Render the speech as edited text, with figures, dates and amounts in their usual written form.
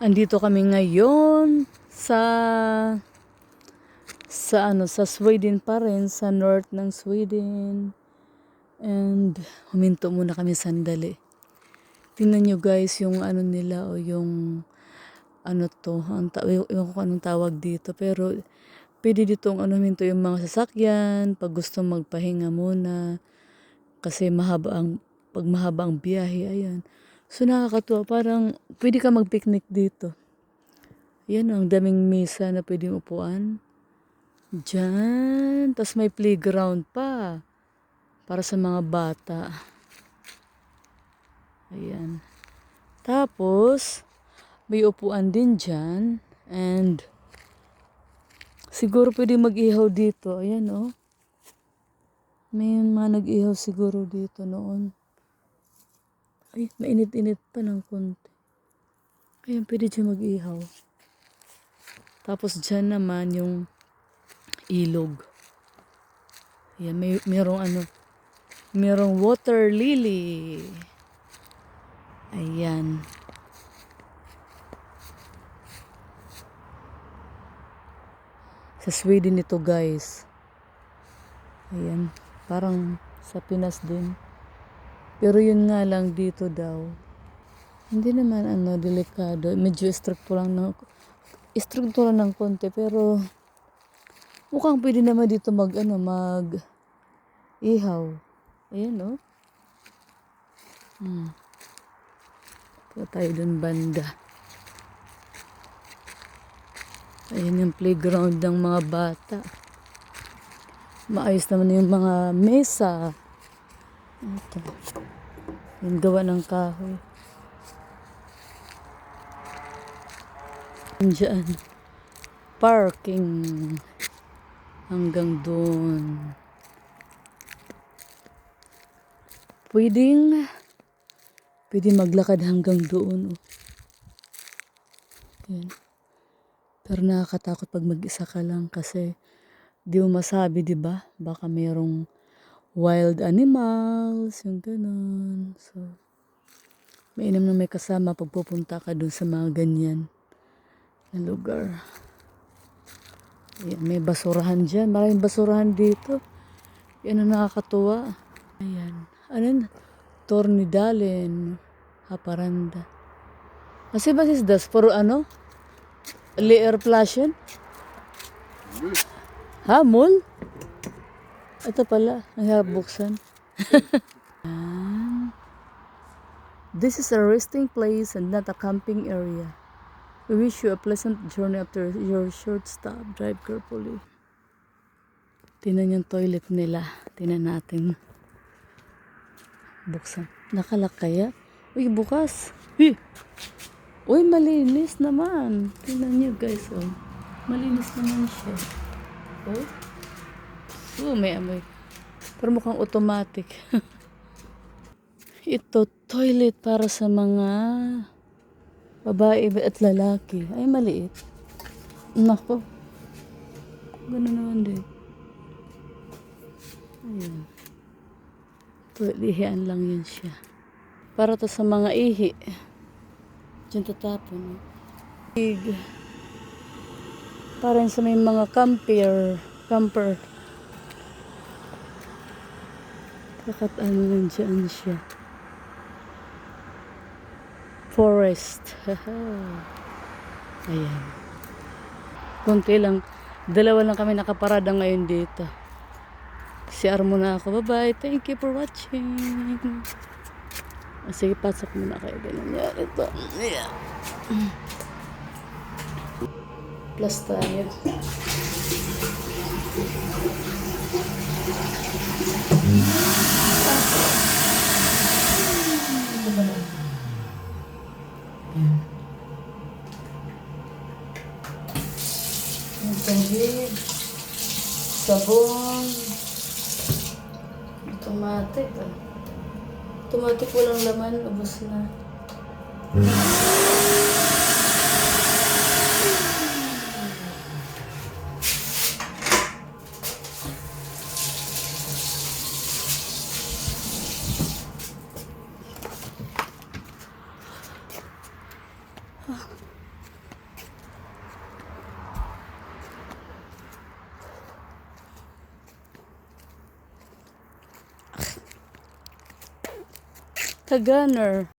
Andito kami ngayon sa Sweden pa rin, sa north ng Sweden. And huminto muna kami sandali. Tingnan nyo guys yung ano nila o yung ano to, ewan ko anong tawag dito, pero pwede ditong ano huminto yung mga sasakyan pag gusto magpahinga muna kasi pag mahaba ang biyahe, ayan. So nakakatuwa, parang pwede ka mag-picnic dito. Yan, ang daming mesa na pwedeng upuan. Diyan. Tapos may playground pa. Para sa mga bata. Ayan. Tapos, may upuan din dyan. And, siguro pwedeng mag-ihaw dito. Ayan, oh. May mga nag-ihaw siguro dito noon. Ay, mainit-init pa ng konti. Ayan, pwede dyan mag-ihaw. Tapos dyan naman yung ilog. Ayan, merong water lily. Ayan. Sa Sweden ito guys. Ayan, parang sa Pinas din. Pero yun nga lang dito daw. Hindi naman delikado. Medyo struktura ng konti, pero mukhang pwede naman dito mag ihaw. Ayan, oh. Ito tayo dun banda. Ayan yung playground ng mga bata. Maayos naman yung mga mesa. Ito. Yung gawa ng kahoy. Diyan. Parking. Hanggang doon. Pwede maglakad hanggang doon. Yan. Pero nakakatakot pag mag-isa ka lang kasi di mo masabi, di ba? Baka mayroong wild animals, yung ganun. So, mainam na may kasama pag pupunta ka doon sa mga ganyan na lugar. Ayan, may basurahan dyan. Maraming basurahan dito. Yan ang nakakatuwa. Ayan. Ano yun? Tornidalen. Haparanda. Kasi ba is das? For layer plasyon? Ha? Mall? Ito pala. Ang harap buksan. This is a resting place and not a camping area. We wish you a pleasant journey after your short stop. Drive carefully. Tingnan yung toilet nila. Tingnan natin. Buksan. Nakalak kaya? Uy, bukas. Uy, malinis naman. Tingnan nyo guys, oh. Malinis naman siya. Oh. Oh, may amoy. Pero mukhang automatic. Ito, toilet para sa mga babae at lalaki. Ay, maliit. Nako. Gano'n naman din. Ayan. Lihian lang yun siya. Para to sa mga ihi. Diyan tatapon. Parang sa may mga camper. Bakit nandiyan siya? Forest. Ayan. Kunti lang. Dalawa lang kami nakaparada ngayon dito. CR muna ako. Bye-bye. Thank you for watching. Sige, pasok muna kayo. Ganun yan. Ito. Yeah. Plus tayo. Ito ba lang? Yung tubig. Sabon. Automatic. Automatic, walang laman. Ubus na. Kaganer.